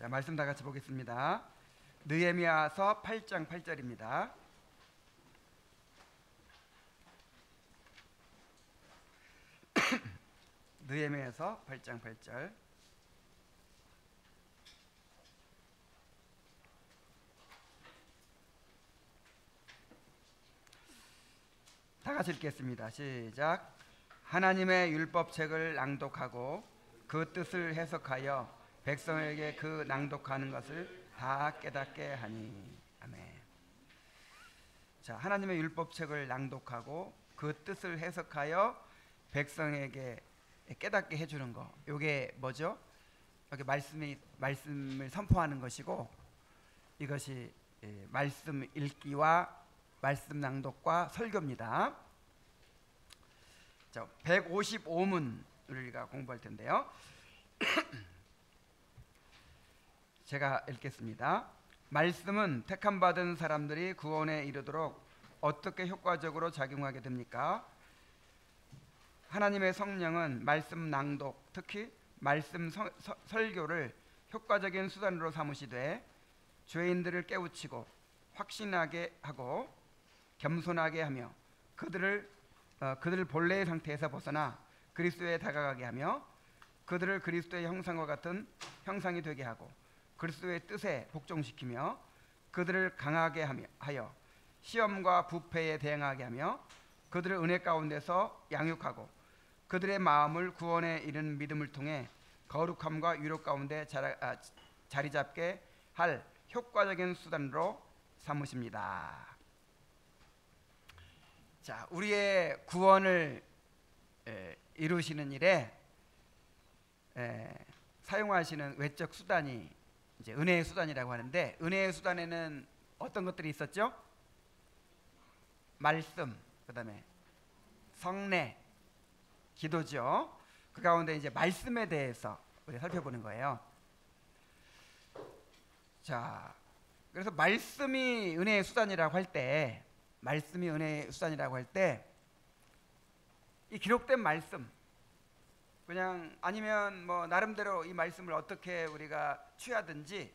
자, 말씀 다 같이 보겠습니다. 느헤미야서 8장 8절입니다. 느헤미야서 8장 8절. 다 같이 읽겠습니다. 시작. 하나님의 율법책을 낭독하고 그 뜻을 해석하여 백성에게 그 낭독하는 것을 다 깨닫게 하니. 아멘. 자, 하나님의 율법책을 낭독하고 그 뜻을 해석하여 백성에게 깨닫게 해주는 거. 이게 뭐죠? 여기 말씀을 선포하는 것이고, 이것이 말씀 읽기와 말씀 낭독과 설교입니다. 자, 155문을 우리가 공부할 텐데요. 제가 읽겠습니다. 말씀은 택함 받은 사람들이 구원에 이르도록 어떻게 효과적으로 작용하게 됩니까? 하나님의 성령은 말씀 낭독, 특히 말씀 설교를 효과적인 수단으로 삼으시되 죄인들을 깨우치고 확신하게 하고 겸손하게 하며 그들을 본래의 상태에서 벗어나 그리스도에 다가가게 하며 그들을 그리스도의 형상과 같은 형상이 되게 하고 그리스도의 뜻에 복종시키며 그들을 강하게 하여 시험과 부패에 대응하게 하며 그들을 은혜 가운데서 양육하고 그들의 마음을 구원에 이르는 믿음을 통해 거룩함과 유력 가운데 자리 잡게 할 효과적인 수단으로 삼으십니다. 자, 우리의 구원을 이루시는 일에 사용하시는 외적 수단이 이제 은혜의 수단이라고 하는데, 은혜의 수단에는 어떤 것들이 있었죠? 말씀, 그다음에 성례, 기도죠. 그 가운데 이제 말씀에 대해서 우리 살펴보는 거예요. 자, 그래서 말씀이 은혜의 수단이라고 할 때, 이 기록된 말씀, 그냥 아니면 뭐 나름대로 이 말씀을 어떻게 우리가 취하든지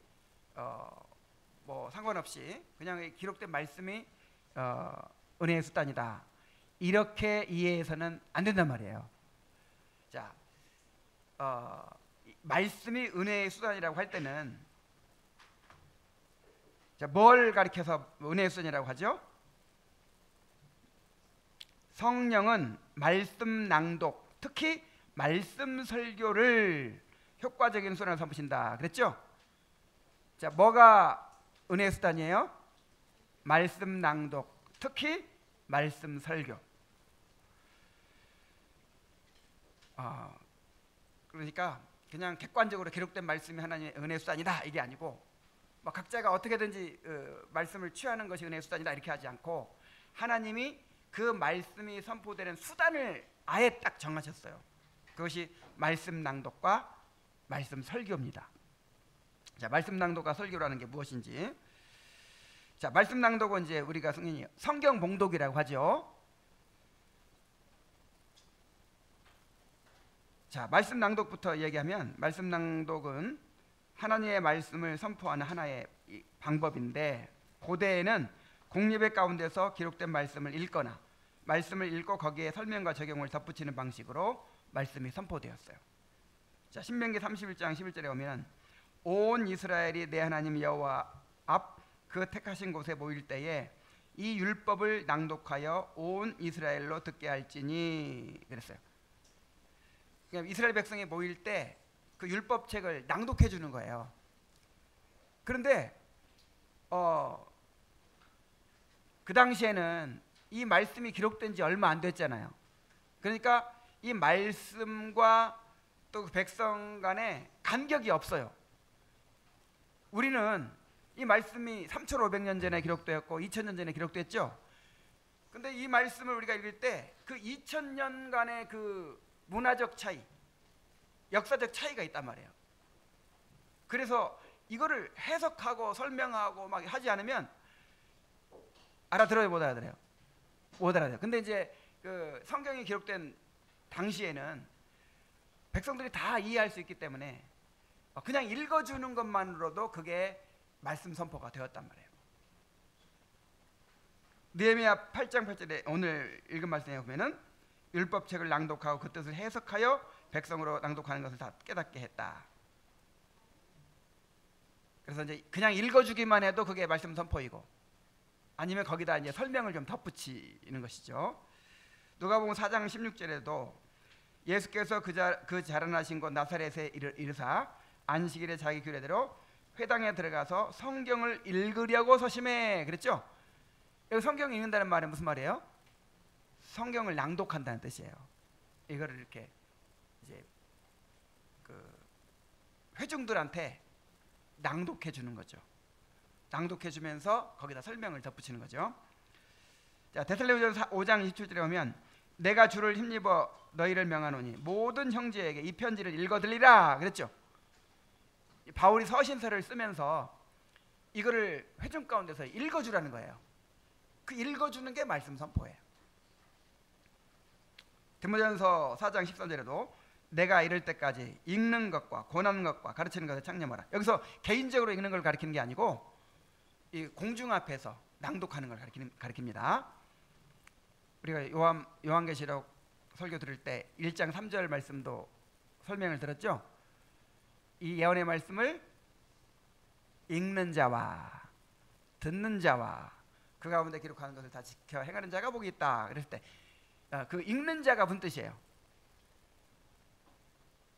뭐 상관없이 그냥 이 기록된 말씀이 은혜의 수단이다, 이렇게 이해해서는 안 된단 말이에요. 자, 말씀이 은혜의 수단이라고 할 때는, 자, 뭘 가리켜서 은혜의 수단이라고 하죠? 성령은 말씀 낭독, 특히 말씀 설교를 효과적인 수단으로 삼으신다 그랬죠? 자, 뭐가 은혜의 수단이에요? 말씀 낭독, 특히 말씀 설교. 그러니까 그냥 객관적으로 기록된 말씀이 하나님의 은혜의 수단이다 이게 아니고, 뭐 각자가 어떻게든지 말씀을 취하는 것이 은혜의 수단이다 이렇게 하지 않고, 하나님이 그 말씀이 선포되는 수단을 아예 딱 정하셨어요. 그것이 말씀 낭독과 말씀 설교입니다. 자, 말씀 낭독과 설교라는 게 무엇인지. 자, 말씀 낭독은 이제 우리가 성경 봉독이라고 하죠. 자, 말씀 낭독부터 얘기하면, 말씀 낭독은 하나님의 말씀을 선포하는 하나의 방법인데, 고대에는 공예배 가운데서 기록된 말씀을 읽거나 말씀을 읽고 거기에 설명과 적용을 덧붙이는 방식으로 말씀이 선포되었어요. 자, 신명기 31장 11절에 오면, 온 이스라엘이 내 하나님 여호와 앞 그 택하신 곳에 모일 때에 이 율법을 낭독하여 온 이스라엘로 듣게 할지니 그랬어요. 그러니까 이스라엘 백성이 모일 때 그 율법책을 낭독해 주는 거예요. 그런데 그 당시에는 이 말씀이 기록된 지 얼마 안 됐잖아요. 그러니까 이 말씀과 또 백성 간에 간격이 없어요. 우리는 이 말씀이 3500년 전에 기록되었고 2000년 전에 기록됐죠. 근데 이 말씀을 우리가 읽을 때 그 2000년간의 그 문화적 차이, 역사적 차이가 있단 말이에요. 그래서 이거를 해석하고 설명하고 막 하지 않으면 알아들어요, 못 알아들어요? 못 알아들어요. 근데 이제 그 성경이 기록된 당시에는 백성들이 다 이해할 수 있기 때문에 그냥 읽어주는 것만으로도 그게 말씀 선포가 되었단 말이에요. 느헤미야 8장 8절에 오늘 읽은 말씀에 보면은 율법책을 낭독하고 그 뜻을 해석하여 백성으로 낭독하는 것을 다 깨닫게 했다. 그래서 이제 그냥 읽어주기만 해도 그게 말씀 선포이고, 아니면 거기다 이제 설명을 좀 덧붙이는 것이죠. 누가복음 4장 16절에도 예수께서 그 자라나신 곳 나사렛에 이르사 안식일에 자기 규례대로 회당에 들어가서 성경을 읽으려고 서심해 그랬죠. 여기 성경 읽는다는 말은 무슨 말이에요? 성경을 낭독한다는 뜻이에요. 이거를 이렇게 이제 그 회중들한테 낭독해 주는 거죠. 낭독해 주면서 거기다 설명을 덧붙이는 거죠. 자, 데살로니가전서 5장 27절에 보면 내가 주를 힘입어 너희를 명하노니 모든 형제에게 이 편지를 읽어 들리라 그랬죠. 바울이 서신서를 쓰면서 이거를 회중 가운데서 읽어 주라는 거예요. 그 읽어 주는 게 말씀 선포예요. 디모데전서 4장 13절에도 내가 이럴 때까지 읽는 것과 권하는 것과 가르치는 것을 창념하라. 여기서 개인적으로 읽는 걸 가르치는 게 아니고 이 공중 앞에서 낭독하는 걸 가르칩니다. 우리가 요한계시록 설교 들을 때 1장 3절 말씀도 설명을 들었죠. 이 예언의 말씀을 읽는 자와 듣는 자와 그 가운데 기록하는 것을 다 지켜 행하는 자가 복이 있다. 그랬을 때 그 읽는 자가 무슨 뜻이에요?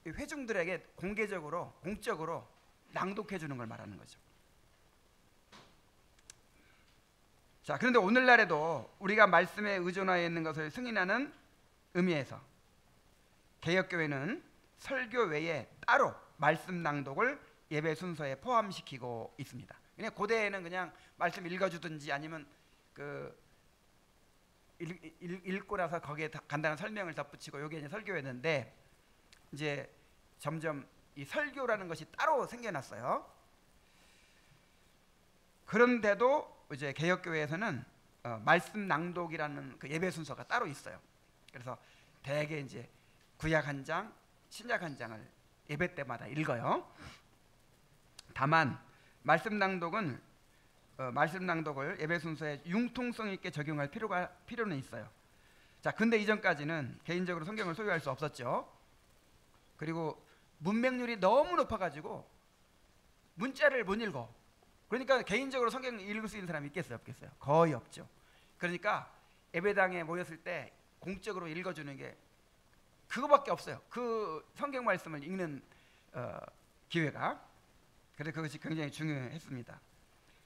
회중들에게 공개적으로 공적으로 낭독해 주는 걸 말하는 거죠. 자, 그런데 오늘날에도 우리가 말씀에 의존하여 있는 것을 승인하는 의미에서 개혁교회는 설교 외에 따로 말씀 낭독을 예배 순서에 포함시키고 있습니다. 그냥 고대에는 그냥 말씀 읽어주든지 아니면 그 읽고 나서 거기에 간단한 설명을 덧붙이고 이게 이제 설교였는데, 이제 점점 이 설교라는 것이 따로 생겨났어요. 그런데도 이제 개혁교회에서는 말씀 낭독이라는 그 예배 순서가 따로 있어요. 그래서 대개 이제 구약 한 장, 신약 한 장을 예배 때마다 읽어요. 다만 말씀 낭독을 예배 순서에 융통성 있게 적용할 필요는 있어요. 자, 근데 이전까지는 개인적으로 성경을 소유할 수 없었죠. 그리고 문맹률이 너무 높아가지고 문자를 못 읽어. 그러니까 개인적으로 성경을 읽을 수 있는 사람이 있겠어요, 없겠어요? 거의 없죠. 그러니까 예배당에 모였을 때 공적으로 읽어주는 게 그거밖에 없어요. 그 성경 말씀을 읽는 기회가. 그래서 그것이 굉장히 중요했습니다.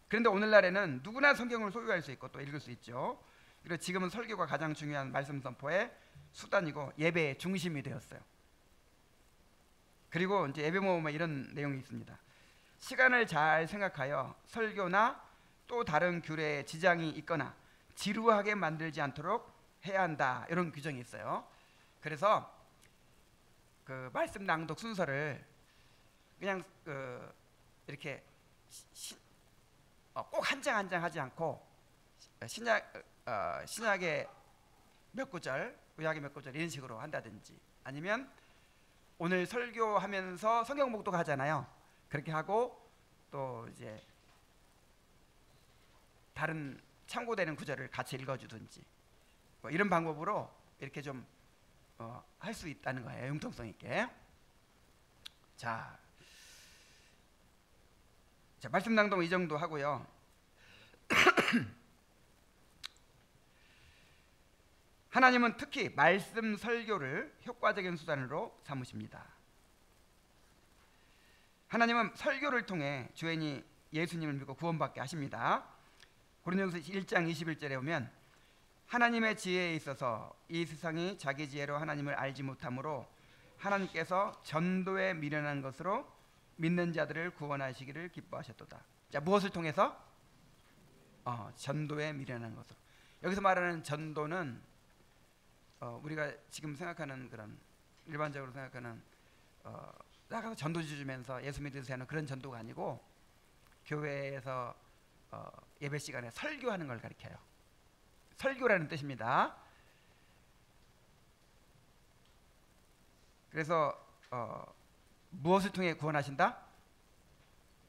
그런데 오늘날에는 누구나 성경을 소유할 수 있고 또 읽을 수 있죠. 그리고 지금은 설교가 가장 중요한 말씀 선포의 수단이고 예배의 중심이 되었어요. 그리고 이제 예배 모험에 이런 내용이 있습니다. 시간을 잘 생각하여 설교나 또 다른 규례에 지장이 있거나 지루하게 만들지 않도록 해야 한다, 이런 규정이 있어요. 그래서 그 말씀 낭독 순서를 그냥 이렇게 꼭 한 장 한 장 하지 않고 신약의 몇 구절, 구약의 몇 구절 이런 식으로 한다든지, 아니면 오늘 설교하면서 성경 봉독 하잖아요. 그렇게 하고 또 이제 다른 참고되는 구절을 같이 읽어주든지 뭐 이런 방법으로 이렇게 좀 할 수 있다는 거예요. 융통성 있게. 자, 말씀 낭독 이 정도 하고요. 하나님은 특히 말씀 설교를 효과적인 수단으로 삼으십니다. 하나님은 설교를 통해 죄인이 예수님을 믿고 구원받게 하십니다. 고린도전서 1장 21절에 보면 하나님의 지혜에 있어서 이 세상이 자기 지혜로 하나님을 알지 못하므로 하나님께서 전도에 미련한 것으로 믿는 자들을 구원하시기를 기뻐하셨도다. 자, 무엇을 통해서? 전도에 미련한 것으로. 여기서 말하는 전도는 우리가 지금 생각하는 그런 일반적으로 생각하는 나가서 전도지 주면서 예수 믿으세요 하는 그런 전도가 아니고, 교회에서 예배 시간에 설교하는 걸 가리켜요. 설교라는 뜻입니다. 그래서 무엇을 통해 구원하신다?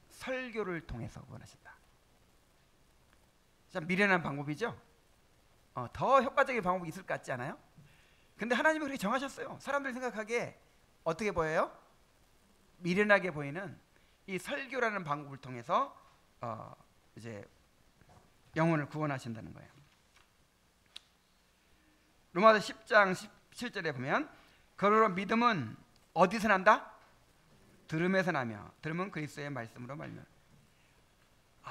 설교를 통해서 구원하신다. 참 미련한 방법이죠. 더 효과적인 방법이 있을 것 같지 않아요? 근데 하나님이 그렇게 정하셨어요. 사람들이 생각하기에 어떻게 보여요? 미련하게 보이는 이 설교라는 방법을 통해서 이제 영혼을 구원하신다는 거예요. 로마서 10장 17절에 보면 그러므로 믿음은 어디서 난다? 들음에서 나며 들음은 그리스도의 말씀으로 말며.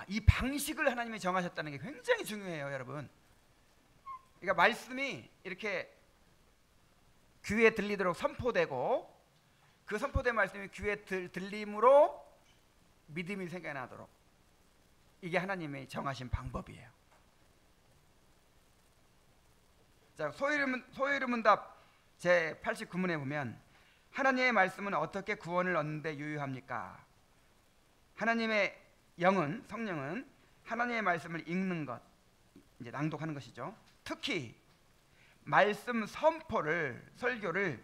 이 방식을 하나님이 정하셨다는 게 굉장히 중요해요, 여러분. 그러니까 말씀이 이렇게 귀에 들리도록 선포되고 그 선포된 말씀이 귀에 들림으로 믿음이 생겨나도록, 이게 하나님의 정하신 방법이에요. 자, 소위르문답 제 89문에 보면 하나님의 말씀은 어떻게 구원을 얻는 데 유효합니까? 하나님의 영은, 성령은 하나님의 말씀을 읽는 것, 이제 낭독하는 것이죠. 특히 말씀 선포를, 설교를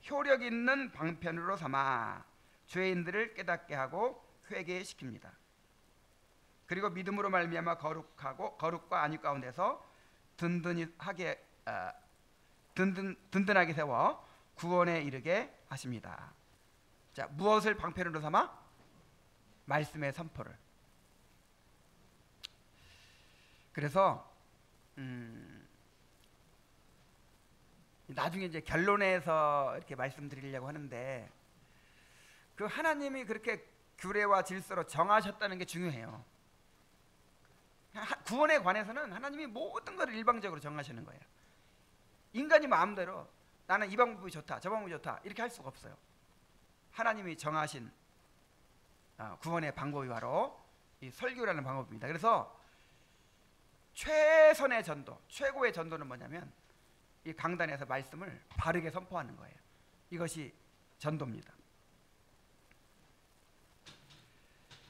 효력 있는 방편으로 삼아 죄인들을 깨닫게 하고 회개시킵니다. 그리고 믿음으로 말미암아 거룩과 안익 가운데서 든든하게 세워 구원에 이르게 하십니다. 자, 무엇을 방편으로 삼아? 말씀의 선포를. 그래서 나중에 이제 결론에서 이렇게 말씀드리려고 하는데, 그 하나님이 그렇게 규례와 질서로 정하셨다는 게 중요해요. 구원에 관해서는 하나님이 모든 것을 일방적으로 정하시는 거예요. 인간이 마음대로 나는 이 방법이 좋다, 저 방법이 좋다 이렇게 할 수가 없어요. 하나님이 정하신 구원의 방법이 바로 이 설교라는 방법입니다. 그래서 최선의 전도, 최고의 전도는 뭐냐면 이 강단에서 말씀을 바르게 선포하는 거예요. 이것이 전도입니다.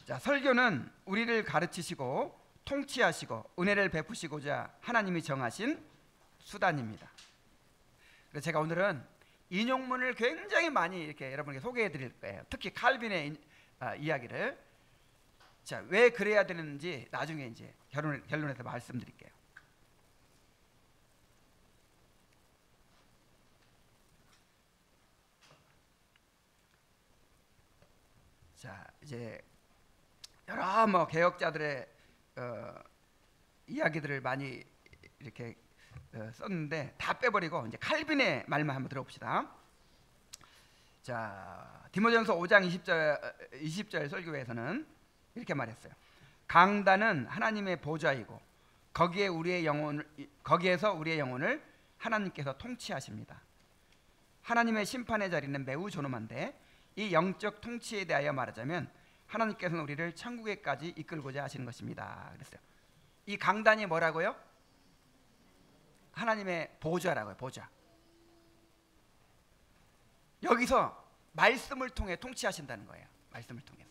자, 설교는 우리를 가르치시고 통치하시고 은혜를 베푸시고자 하나님이 정하신 수단입니다. 그래서 제가 오늘은 인용문을 굉장히 많이 이렇게 여러분에게 소개해 드릴 거예요. 특히 칼빈의 이야기를. 자, 왜 그래야 되는지 나중에 이제 결론에서 말씀드릴게요. 자, 이제 여러 개혁자들의 이야기들을 많이 이렇게 썼는데 다 빼버리고 이제 칼빈의 말만 한번 들어봅시다. 자, 디모데전서 5장 20절 설교에서는 이렇게 말했어요. 강단은 하나님의 보좌이고 거기에서 우리의 영혼을 하나님께서 통치하십니다. 하나님의 심판의 자리는 매우 존엄한데 이 영적 통치에 대하여 말하자면 하나님께서는 우리를 천국에까지 이끌고자 하시는 것입니다. 그랬어요. 이 강단이 뭐라고요? 하나님의 보좌라고요. 보좌. 여기서 말씀을 통해 통치하신다는 거예요. 말씀을 통해서.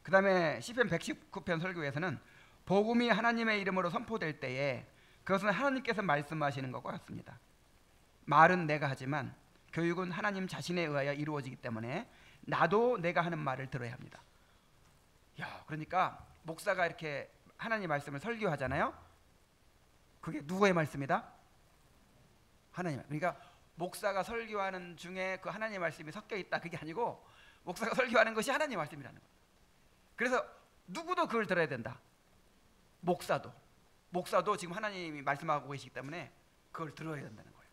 그 다음에 시편 119편 설교에서는 복음이 하나님의 이름으로 선포될 때에 그것은 하나님께서 말씀하시는 것과 같습니다. 말은 내가 하지만 교육은 하나님 자신에 의하여 이루어지기 때문에 나도 내가 하는 말을 들어야 합니다. 그러니까 목사가 이렇게 하나님 말씀을 설교하잖아요. 그게 누구의 말씀이다? 하나님. 그러니까 목사가 설교하는 중에 그 하나님의 말씀이 섞여 있다, 그게 아니고 목사가 설교하는 것이 하나님의 말씀이라는 거예요. 그래서 누구도 그걸 들어야 된다. 목사도 지금 하나님이 말씀하고 계시기 때문에 그걸 들어야 된다는 거예요.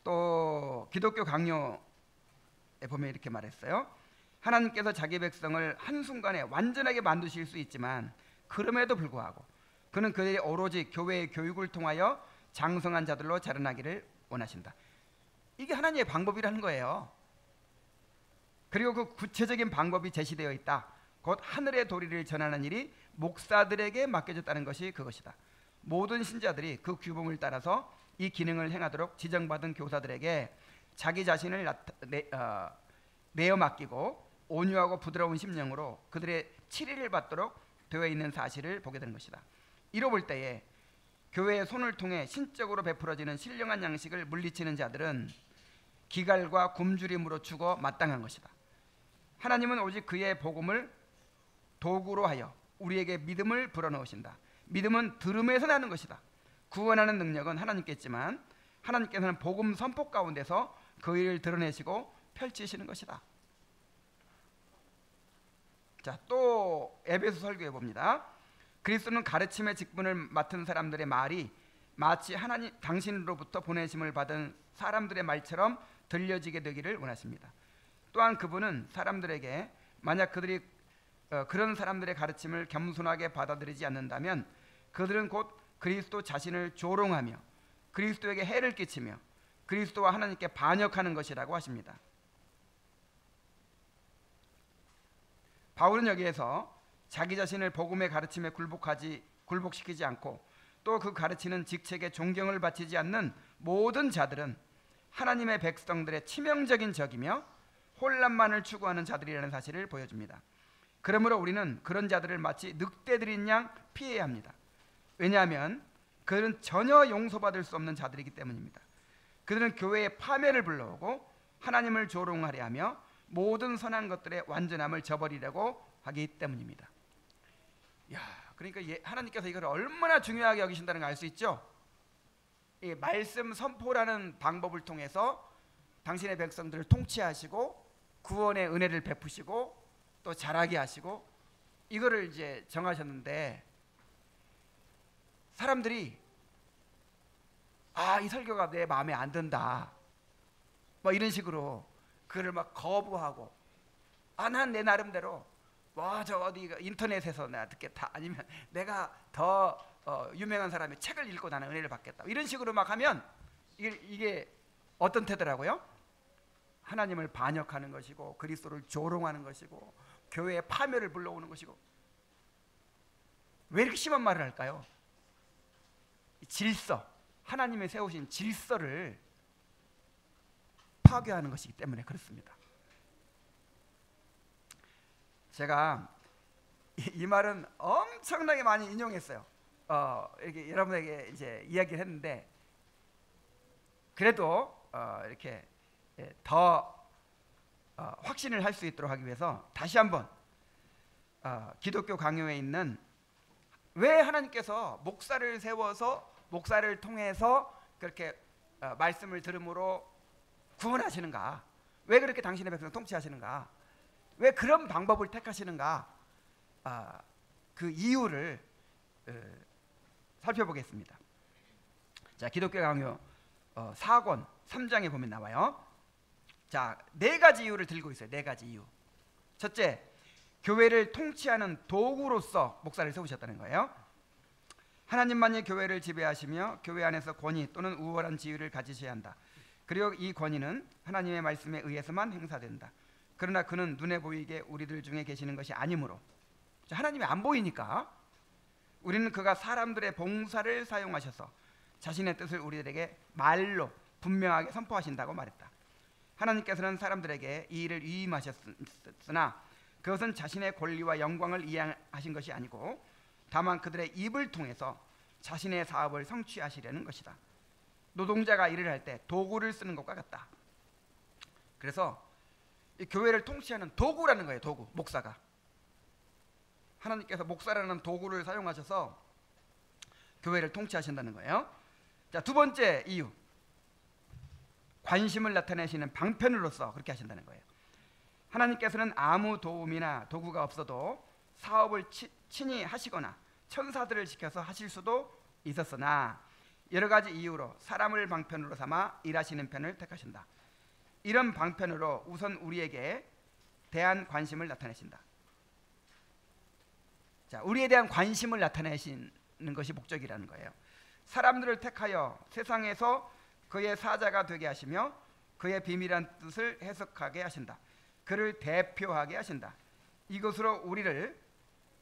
또 기독교 강요에 보면 이렇게 말했어요. 하나님께서 자기 백성을 한순간에 완전하게 만드실 수 있지만 그럼에도 불구하고 그는 그들이 오로지 교회의 교육을 통하여 장성한 자들로 자라나기를 원하신다. 이게 하나님의 방법이라는 거예요. 그리고 그 구체적인 방법이 제시되어 있다. 곧 하늘의 도리를 전하는 일이 목사들에게 맡겨졌다는 것이 그것이다. 모든 신자들이 그 규범을 따라서 이 기능을 행하도록 지정받은 교사들에게 자기 자신을 내어 맡기고 온유하고 부드러운 심령으로 그들의 치리를 받도록 되어 있는 사실을 보게 되는 것이다. 이로 볼 때에 교회의 손을 통해 신적으로 베풀어지는 신령한 양식을 물리치는 자들은 기갈과 굶주림으로 죽어 마땅한 것이다. 하나님은 오직 그의 복음을 도구로 하여 우리에게 믿음을 불어넣으신다. 믿음은 들음에서 나는 것이다. 구원하는 능력은 하나님께 있지만 하나님께서는 복음 선포 가운데서 그 일을 드러내시고 펼치시는 것이다. 자, 또 에베소 설교해 봅니다. 그리스도는 가르침의 직분을 맡은 사람들의 말이 마치 하나님 당신으로부터 보내심을 받은 사람들의 말처럼 들려지게 되기를 원하십니다. 또한 그분은 사람들에게 만약 그들이 그런 사람들의 가르침을 겸손하게 받아들이지 않는다면 그들은 곧 그리스도 자신을 조롱하며 그리스도에게 해를 끼치며 그리스도와 하나님께 반역하는 것이라고 하십니다. 바울은 여기에서 자기 자신을 복음의 가르침에 굴복시키지 않고 또 그 가르치는 직책에 존경을 바치지 않는 모든 자들은 하나님의 백성들의 치명적인 적이며 혼란만을 추구하는 자들이라는 사실을 보여줍니다. 그러므로 우리는 그런 자들을 마치 늑대들인 양 피해야 합니다. 왜냐하면 그들은 전혀 용서받을 수 없는 자들이기 때문입니다. 그들은 교회의 파멸을 불러오고 하나님을 조롱하려 하며 모든 선한 것들의 완전함을 저버리려고 하기 때문입니다. 야, 그러니까 하나님께서 이걸 얼마나 중요하게 여기신다는 걸 알 수 있죠. 이 말씀 선포라는 방법을 통해서 당신의 백성들을 통치하시고 구원의 은혜를 베푸시고 또 자라게 하시고 이거를 이제 정하셨는데 사람들이 이 설교가 내 마음에 안 든다 뭐 이런 식으로 그를 막 거부하고 난 내 나름대로 저 어디 인터넷에서 내가 듣겠다 아니면 내가 더 유명한 사람이 책을 읽고 나는 은혜를 받겠다 이런 식으로 막 하면 이게 어떤 태도라고요? 하나님을 반역하는 것이고 그리스도를 조롱하는 것이고 교회의 파멸을 불러오는 것이고. 왜 이렇게 심한 말을 할까요? 질서, 하나님이 세우신 질서를 파괴하는 것이기 때문에 그렇습니다. 제가 이 말은 엄청나게 많이 인용했어요. 이렇게 여러분에게 이제 이야기를 했는데 그래도 이렇게 더 확신을 할 수 있도록 하기 위해서 다시 한번 기독교 강요에 있는 왜 하나님께서 목사를 세워서 목사를 통해서 그렇게 말씀을 들음으로 구원하시는가? 왜 그렇게 당신의 백성을 통치하시는가? 왜 그런 방법을 택하시는가? 그 이유를 살펴보겠습니다. 자, 기독교 강요 4권 3장에 보면 나와요. 자, 4가지 이유를 들고 있어요. 4가지 이유. 첫째, 교회를 통치하는 도구로서 목사를 세우셨다는 거예요. 하나님만이 교회를 지배하시며 교회 안에서 권위 또는 우월한 지위를 가지셔야 한다. 그리고 이 권위는 하나님의 말씀에 의해서만 행사된다. 그러나 그는 눈에 보이게 우리들 중에 계시는 것이 아니므로, 하나님이 안 보이니까 우리는 그가 사람들의 봉사를 사용하셔서 자신의 뜻을 우리들에게 말로 분명하게 선포하신다고 말했다. 하나님께서는 사람들에게 이 일을 위임하셨으나 그것은 자신의 권리와 영광을 이행하신 것이 아니고 다만 그들의 입을 통해서 자신의 사업을 성취하시려는 것이다. 노동자가 일을 할 때 도구를 쓰는 것과 같다. 그래서 이 교회를 통치하는 도구라는 거예요. 도구, 목사가. 하나님께서 목사라는 도구를 사용하셔서 교회를 통치하신다는 거예요. 자, 두 번째 이유, 관심을 나타내시는 방편으로서 그렇게 하신다는 거예요. 하나님께서는 아무 도움이나 도구가 없어도 사업을 친히 하시거나 천사들을 시켜서 하실 수도 있었으나 여러 가지 이유로 사람을 방편으로 삼아 일하시는 편을 택하신다. 이런 방편으로 우선 우리에게 대한 관심을 나타내신다. 자, 우리에 대한 관심을 나타내시는 것이 목적이라는 거예요. 사람들을 택하여 세상에서 그의 사자가 되게 하시며 그의 비밀한 뜻을 해석하게 하신다. 그를 대표하게 하신다. 이것으로 우리를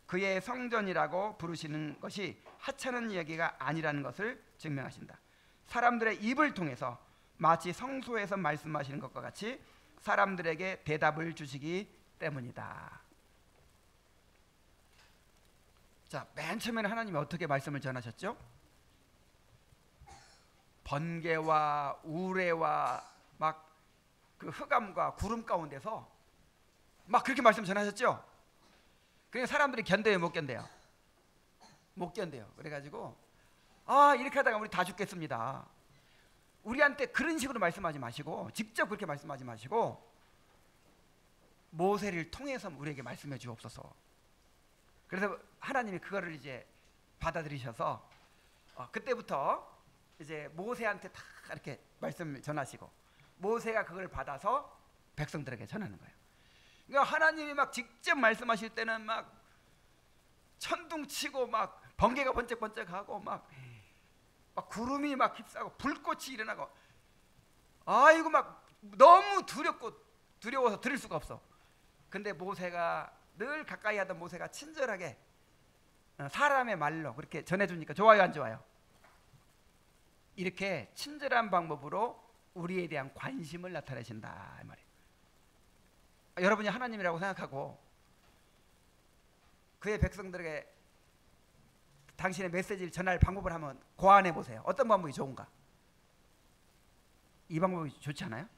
그의 성전이라고 부르시는 것이 하찮은 이야기가 아니라는 것을 증명하신다. 사람들의 입을 통해서 마치 성소에서 말씀하시는 것과 같이 사람들에게 대답을 주시기 때문이다. 자, 맨 처음에는 하나님이 어떻게 말씀을 전하셨죠? 번개와 우레와 막 그 흑암과 구름 가운데서 막 그렇게 말씀 전하셨죠. 그러니까 사람들이 견뎌요, 못 견뎌요? 못 견뎌요. 그래가지고 이렇게 하다가 우리 다 죽겠습니다. 우리한테 그런 식으로 말씀하지 마시고, 직접 그렇게 말씀하지 마시고 모세를 통해서 우리에게 말씀해 주옵소서. 그래서 하나님이 그거를 이제 받아들이셔서 그때부터 이제 모세한테 다 이렇게 말씀을 전하시고, 모세가 그걸 받아서 백성들에게 전하는 거예요. 그러니까 하나님이 막 직접 말씀하실 때는 막 천둥치고 막 번개가 번쩍번쩍하고 막 구름이 막 휩싸고 불꽃이 일어나고, 아이고 막 너무 두려워서 들을 수가 없어. 근데 모세가 늘 가까이 하던 모세가 친절하게 사람의 말로 그렇게 전해주니까 좋아요, 안 좋아요? 이렇게 친절한 방법으로 우리에 대한 관심을 나타내신다 이 말이에요. 여러분이 하나님이라고 생각하고 그의 백성들에게 당신의 메시지를 전할 방법을 한번 고안해 보세요. 어떤 방법이 좋은가? 이 방법이 좋지 않아요?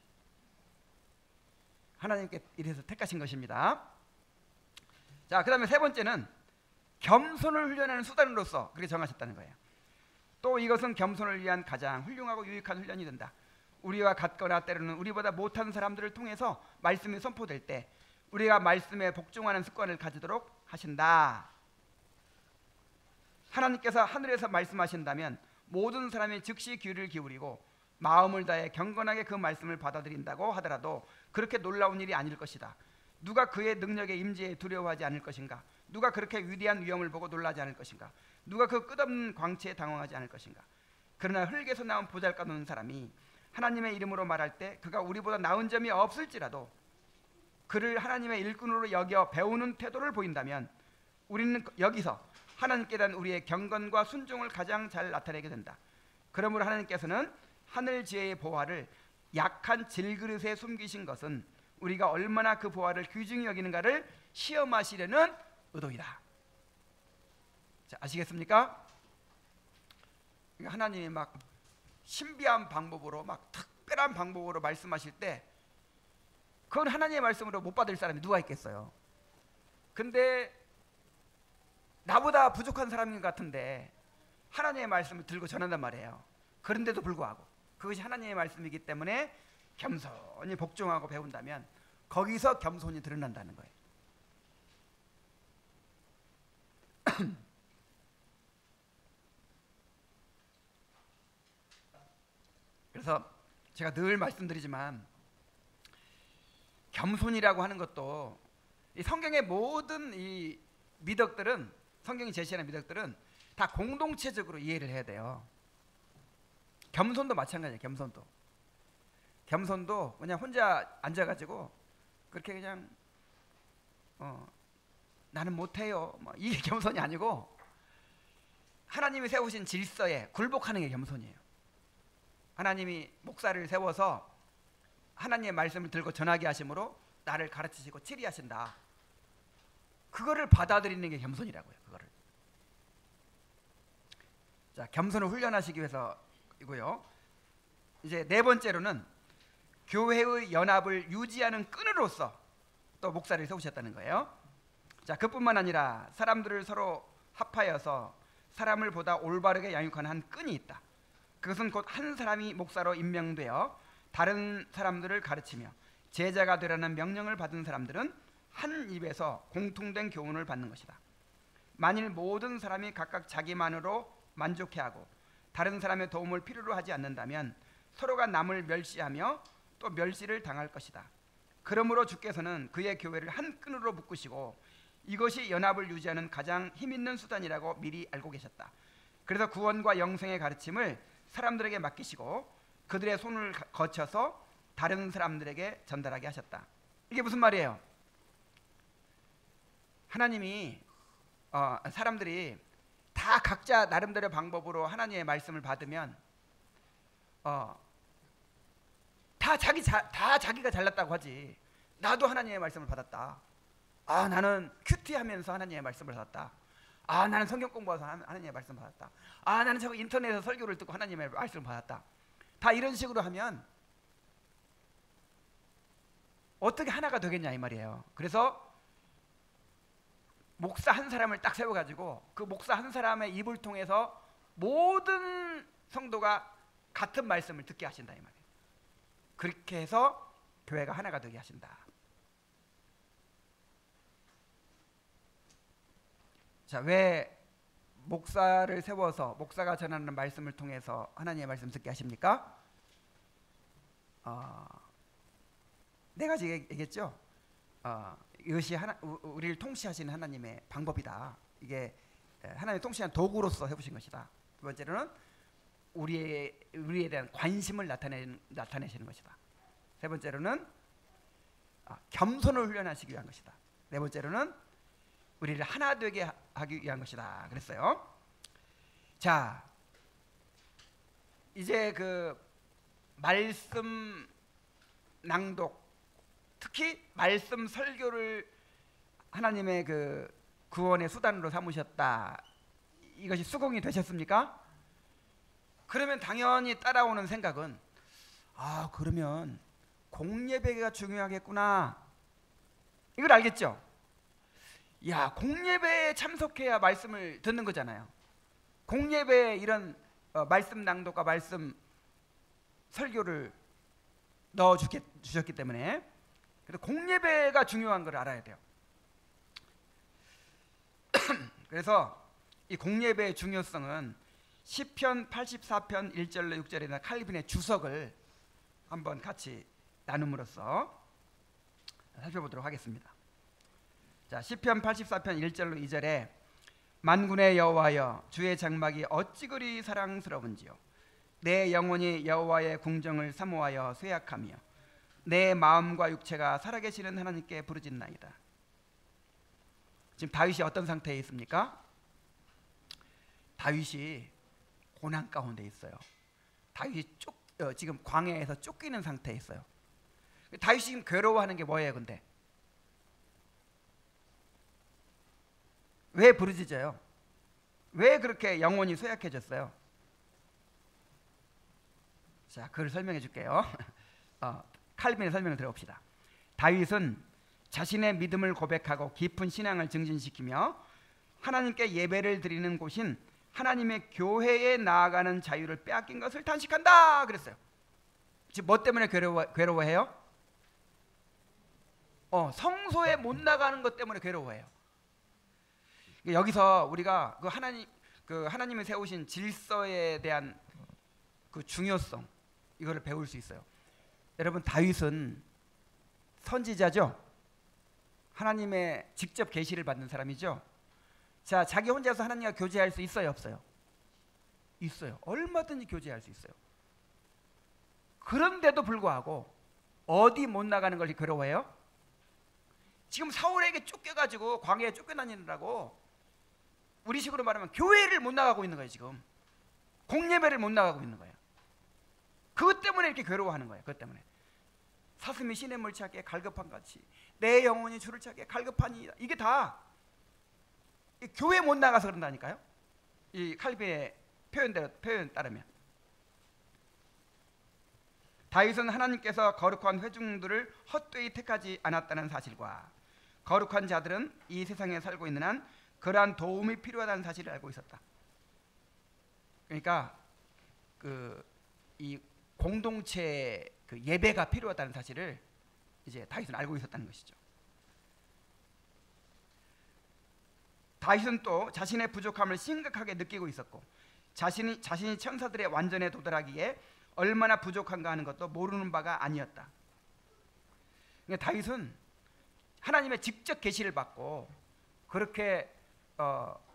하나님께 이래서 택하신 것입니다. 자, 그 다음에 세 번째는 겸손을 훈련하는 수단으로서 그렇게 정하셨다는 거예요. 또 이것은 겸손을 위한 가장 훌륭하고 유익한 훈련이 된다. 우리와 같거나 때로는 우리보다 못한 사람들을 통해서 말씀이 선포될 때 우리가 말씀에 복종하는 습관을 가지도록 하신다. 하나님께서 하늘에서 말씀하신다면 모든 사람이 즉시 귀를 기울이고 마음을 다해 경건하게 그 말씀을 받아들인다고 하더라도 그렇게 놀라운 일이 아닐 것이다. 누가 그의 능력의 임재에 두려워하지 않을 것인가? 누가 그렇게 위대한 위엄을 보고 놀라지 않을 것인가? 누가 그 끝없는 광채에 당황하지 않을 것인가? 그러나 흙에서 나온 보잘것없는 사람이 하나님의 이름으로 말할 때 그가 우리보다 나은 점이 없을지라도 그를 하나님의 일꾼으로 여겨 배우는 태도를 보인다면 우리는 여기서 하나님께 대한 우리의 경건과 순종을 가장 잘 나타내게 된다. 그러므로 하나님께서는 하늘 지혜의 보화를 약한 질그릇에 숨기신 것은 우리가 얼마나 그 보화를 귀중히 여기는가를 시험하시려는 의도이다. 자, 아시겠습니까? 하나님이 막 신비한 방법으로 막 특별한 방법으로 말씀하실 때 그건 하나님의 말씀으로 못 받을 사람이 누가 있겠어요? 근데 나보다 부족한 사람인 것 같은데 하나님의 말씀을 들고 전한단 말이에요. 그런데도 불구하고 그것이 하나님의 말씀이기 때문에 겸손히 복종하고 배운다면 거기서 겸손이 드러난다는 거예요. 그래서 제가 늘 말씀드리지만 겸손이라고 하는 것도 이 성경의 모든 이 미덕들은, 성경이 제시하는 미덕들은 다 공동체적으로 이해를 해야 돼요. 겸손도 마찬가지예요. 겸손도 그냥 혼자 앉아가지고 그렇게 그냥 나는 못해요 이게 겸손이 아니고 하나님이 세우신 질서에 굴복하는 게 겸손이에요. 하나님이 목사를 세워서 하나님의 말씀을 들고 전하게 하심으로 나를 가르치시고 치리하신다. 그거를 받아들이는 게 겸손이라고요. 그거를. 자, 겸손을 훈련하시기 위해서이고요. 이제 네 번째로는 교회의 연합을 유지하는 끈으로서 또 목사를 세우셨다는 거예요. 자, 그뿐만 아니라 사람들을 서로 합하여서 사람을 보다 올바르게 양육하는 한 끈이 있다. 그것은 곧 한 사람이 목사로 임명되어 다른 사람들을 가르치며 제자가 되라는 명령을 받은 사람들은 한 입에서 공통된 교훈을 받는 것이다. 만일 모든 사람이 각각 자기만으로 만족해하고 다른 사람의 도움을 필요로 하지 않는다면 서로가 남을 멸시하며 또 멸시를 당할 것이다. 그러므로 주께서는 그의 교회를 한 끈으로 묶으시고 이것이 연합을 유지하는 가장 힘있는 수단이라고 미리 알고 계셨다. 그래서 구원과 영생의 가르침을 사람들에게 맡기시고 그들의 손을 거쳐서 다른 사람들에게 전달하게 하셨다. 이게 무슨 말이에요? 하나님이 사람들이 다 각자 나름대로 방법으로 하나님의 말씀을 받으면 다 자기가 잘났다고 하지. 나도 하나님의 말씀을 받았다. 나는 큐티하면서 하나님의 말씀을 받았다. 나는 성경 공부해서 하나님의 말씀을 받았다. 나는 저거 인터넷에서 설교를 듣고 하나님의 말씀을 받았다. 다 이런 식으로 하면 어떻게 하나가 되겠냐 이 말이에요. 그래서 목사 한 사람을 딱 세워가지고 그 목사 한 사람의 입을 통해서 모든 성도가 같은 말씀을 듣게 하신다 이 말이에요. 그렇게 해서 교회가 하나가 되게 하신다. 자, 왜 목사를 세워서 목사가 전하는 말씀을 통해서 하나님의 말씀 듣게 하십니까? 네 가지 얘기했죠. 이것이 우리를 통치하시는 하나님의 방법이다. 이게 하나님의 통치하는 도구로서 해보신 것이다. 두 번째로는 우리에 대한 관심을 나타내시는 것이다. 세 번째로는 겸손을 훈련하시기 위한 것이다. 네 번째로는 우리를 하나 되게 하기 위한 것이다. 그랬어요. 자, 이제 그 말씀 낭독, 특히 말씀 설교를 하나님의 그 구원의 수단으로 삼으셨다. 이것이 수긍이 되셨습니까? 그러면 당연히 따라오는 생각은 그러면 공예배가 중요하겠구나. 이걸 알겠죠? 야, 공예배에 참석해야 말씀을 듣는 거잖아요. 공예배에 이런 말씀 낭독과 말씀 설교를 넣어 주셨기 때문에 그래서 공예배가 중요한 걸 알아야 돼요. 그래서 이 공예배의 중요성은 시편 84편 1절로 6절에 있는 칼빈의 주석을 한번 같이 나눔으로써 살펴보도록 하겠습니다. 자, 시편 84편 1절로 2절에 만군의 여호와여 주의 장막이 어찌 그리 사랑스러운지요. 내 영혼이 여호와의 궁정을 사모하여 쇠약하며 내 마음과 육체가 살아계시는 하나님께 부르짖나이다. 지금 다윗이 어떤 상태에 있습니까? 다윗이 고난 가운데 있어요. 다윗이 지금 광야에서 쫓기는 상태에 있어요. 다윗이 지금 괴로워하는 게 뭐예요? 근데 왜 부르짖어요? 왜 그렇게 영혼이 쇠약해졌어요? 자, 그걸 설명해 줄게요. 칼빈의 설명을 들어봅시다. 다윗은 자신의 믿음을 고백하고 깊은 신앙을 증진시키며 하나님께 예배를 드리는 곳인 하나님의 교회에 나아가는 자유를 빼앗긴 것을 탄식한다 그랬어요. 지금 뭐 때문에 괴로워해요? 성소에 못 나가는 것 때문에 괴로워해요. 여기서 우리가 하나님이 세우신 질서에 대한 그 중요성, 이거를 배울 수 있어요. 여러분, 다윗은 선지자죠. 하나님의 직접 계시를 받는 사람이죠. 자, 자기 혼자서 하나님과 교제할 수 있어요, 없어요? 있어요. 얼마든지 교제할 수 있어요. 그런데도 불구하고 어디 못 나가는 걸 괴로워해요? 지금 사울에게 쫓겨가지고 광야에 쫓겨다니느라고 우리 식으로 말하면 교회를 못 나가고 있는 거예요. 지금 공예배를 못 나가고 있는 거예요. 그것 때문에 이렇게 괴로워하는 거예요. 그것 때문에 사슴이 시냇물 찾기에 갈급한 같이 내 영혼이 주를 찾기에 갈급하니, 이게 다 교회 못 나가서 그런다니까요. 이 칼빈의 표현 따르면 다윗은 하나님께서 거룩한 회중들을 헛되이 택하지 않았다는 사실과 거룩한 자들은 이 세상에 살고 있는 한 그러한 도움이 필요하다는 사실을 알고 있었다. 그러니까 이 공동체 예배가 필요하다는 사실을 이제 다윗은 알고 있었다는 것이죠. 다윗은 또 자신의 부족함을 심각하게 느끼고 있었고 자신이 천사들의 완전에 도달하기에 얼마나 부족한가 하는 것도 모르는 바가 아니었다. 그러니까 다윗은 하나님의 직접 계시를 받고 그렇게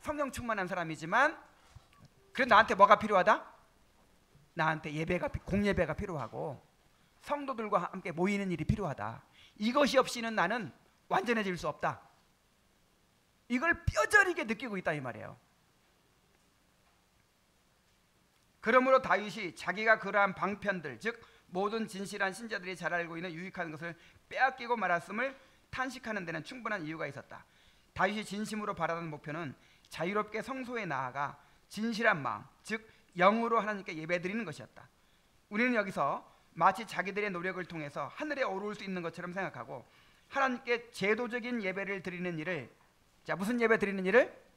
성령 충만한 사람이지만 그래 나한테 뭐가 필요하다? 나한테 공예배가 필요하고 성도들과 함께 모이는 일이 필요하다. 이것이 없이는 나는 완전해질 수 없다. 이걸 뼈저리게 느끼고 있다 이 말이에요. 그러므로 다윗이 자기가 그러한 방편들, 즉 모든 진실한 신자들이 잘 알고 있는 유익한 것을 빼앗기고 말았음을 탄식하는 데는 충분한 이유가 있었다. 다윗이 진심으로 바라던 목표는 자유롭게 성소에 나아가 진실한 마음, 즉 영으로 하나님께 예배드리는 것이었다. 우리는 여기서 마치 자기들의 노력을 통해서 하늘에 오를 수 있는 것처럼 생각하고 하나님께 제도적인 예배를 드리는 일을, 자, 무슨 예배 드리는 일을?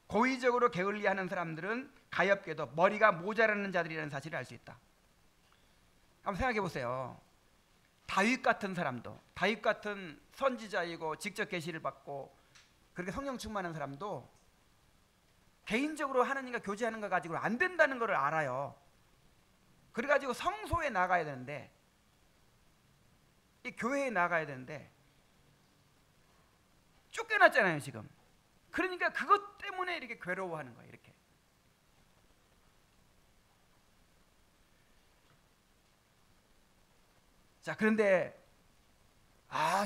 고의적으로 게을리하는 사람들은 가엾게도 머리가 모자라는 자들이라는 사실을 알 수 있다. 한번 생각해 보세요. 다윗 같은 사람도, 다윗 같은 선지자이고 직접 계시를 받고 그렇게 성령 충만한 사람도 개인적으로 하나님과 교제하는 거 가지고 안 된다는 것을 알아요. 그래가지고 성소에 나가야 되는데, 이 교회에 나가야 되는데 쫓겨났잖아요 지금. 그러니까 그것 때문에 이렇게 괴로워하는 거예요. 이렇게. 자, 그런데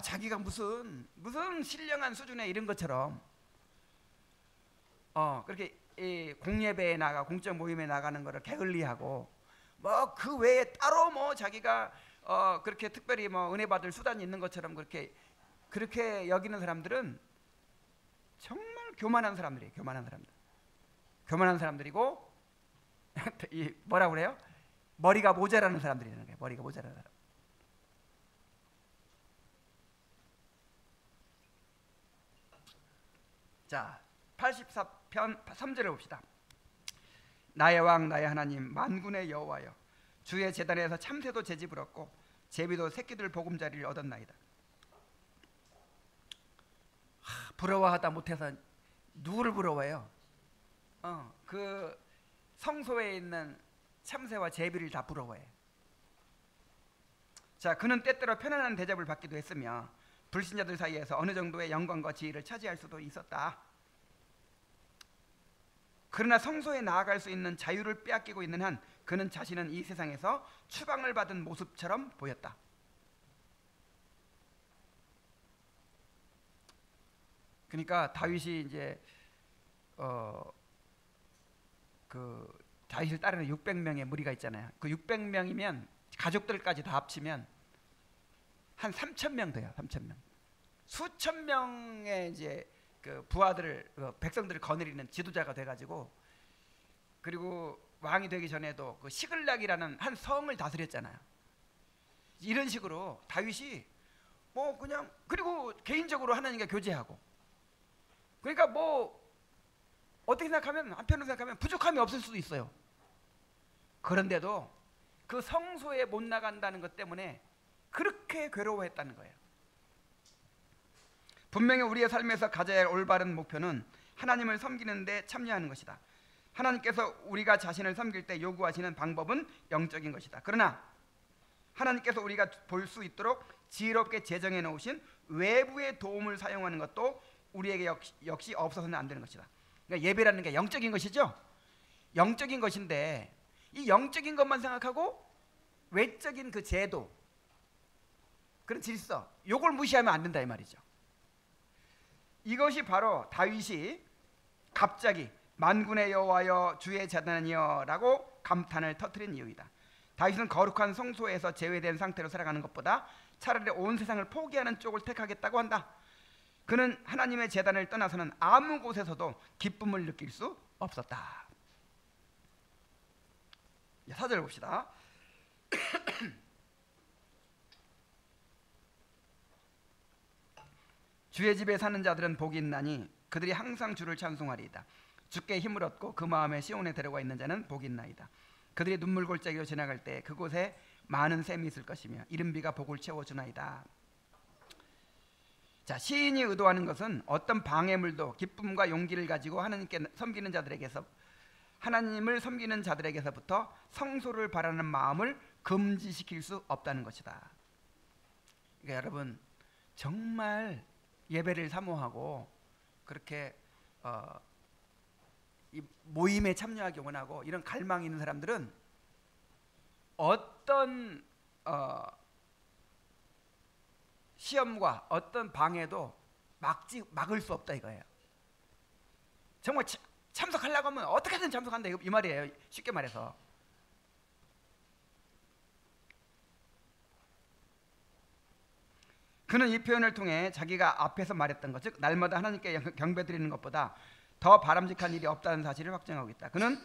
자기가 무슨 신령한 수준의 이런 것처럼 그렇게 이 공예배에 나가 공적 모임에 나가는 거를 게을리하고 뭐 그 외에 따로 뭐 자기가 그렇게 특별히 뭐 은혜 받을 수단이 있는 것처럼 그렇게 여기는 사람들은 정말 교만한 사람들이에요. 교만한 사람들이고 이 뭐라고 그래요? 머리가 모자라는 사람들이라는 거예요. 머리가 모자라는 사람. 자, 84편 3절을 봅시다. 나의 왕 나의 하나님 만군의 여호와여, 주의 제단에서 참새도 제지 불었고 제비도 새끼들 보금자리를 얻었나이다. 부러워하다 못해서 누구를 부러워해요? 그 성소에 있는 참새와 제비를 다 부러워해. 자, 그는 때때로 편안한 대접을 받기도 했으며 불신자들 사이에서 어느 정도의 영광과 지위를 차지할 수도 있었다. 그러나 성소에 나아갈 수 있는 자유를 빼앗기고 있는 한 그는 자신은 이 세상에서 추방을 받은 모습처럼 보였다. 그러니까 다윗이 이제 그 다윗을 따르는 600명의 무리가 있잖아요. 그 600명이면 가족들까지 다 합치면 한 3,000명 돼요. 3,000명. 수천 명의 이제 그 부하들을 백성들을 거느리는 지도자가 돼가지고, 그리고 왕이 되기 전에도 그 시글락이라는 한 성을 다스렸잖아요. 이런 식으로 다윗이 뭐 그냥, 그리고 개인적으로 하나님과 교제하고, 그러니까 뭐 어떻게 생각하면, 한편으로 생각하면 부족함이 없을 수도 있어요. 그런데도 그 성소에 못 나간다는 것 때문에 그렇게 괴로워했다는 거예요. 분명히 우리의 삶에서 가져야 할 올바른 목표는 하나님을 섬기는 데 참여하는 것이다. 하나님께서 우리가 자신을 섬길 때 요구하시는 방법은 영적인 것이다. 그러나 하나님께서 우리가 볼 수 있도록 지혜롭게 제정해 놓으신 외부의 도움을 사용하는 것도 우리에게 역시 없어서는 안 되는 것이다. 그러니까 예배라는 게 영적인 것이죠. 영적인 것인데 이 영적인 것만 생각하고 외적인 그 제도, 그런 질서, 요걸 무시하면 안 된다 이 말이죠. 이것이 바로 다윗이 갑자기 만군의 여호와여 주의 제단이여 라고 감탄을 터뜨린 이유이다. 다윗은 거룩한 성소에서 제외된 상태로 살아가는 것보다 차라리 온 세상을 포기하는 쪽을 택하겠다고 한다. 그는 하나님의 제단을 떠나서는 아무 곳에서도 기쁨을 느낄 수 없었다. 4절 봅시다. 주의 집에 사는 자들은 복이 있나니 그들이 항상 주를 찬송하리이다. 주께 힘을 얻고 그 마음에 시온에 데려가 있는 자는 복이 있나이다. 그들이 눈물 골짜기로 지나갈 때 그곳에 많은 샘이 있을 것이며 이른 비가 복을 채워주나이다. 자, 시인이 의도하는 것은 어떤 방해물도 기쁨과 용기를 가지고 하나님께 섬기는 자들에게서, 하나님을 섬기는 자들에게서부터 성소를 바라는 마음을 금지시킬 수 없다는 것이다. 그러니까 여러분, 정말 예배를 사모하고 그렇게 이 모임에 참여하기 원하고 이런 갈망이 있는 사람들은 어떤 시험과 어떤 방해도 막을 수 없다 이거예요. 정말 참석하려고 하면 어떻게든 참석한다 이 말이에요. 쉽게 말해서. 그는 이 표현을 통해 자기가 앞에서 말했던 것, 즉 날마다 하나님께 경배드리는 것보다 더 바람직한 일이 없다는 사실을 확증하고 있다. 그는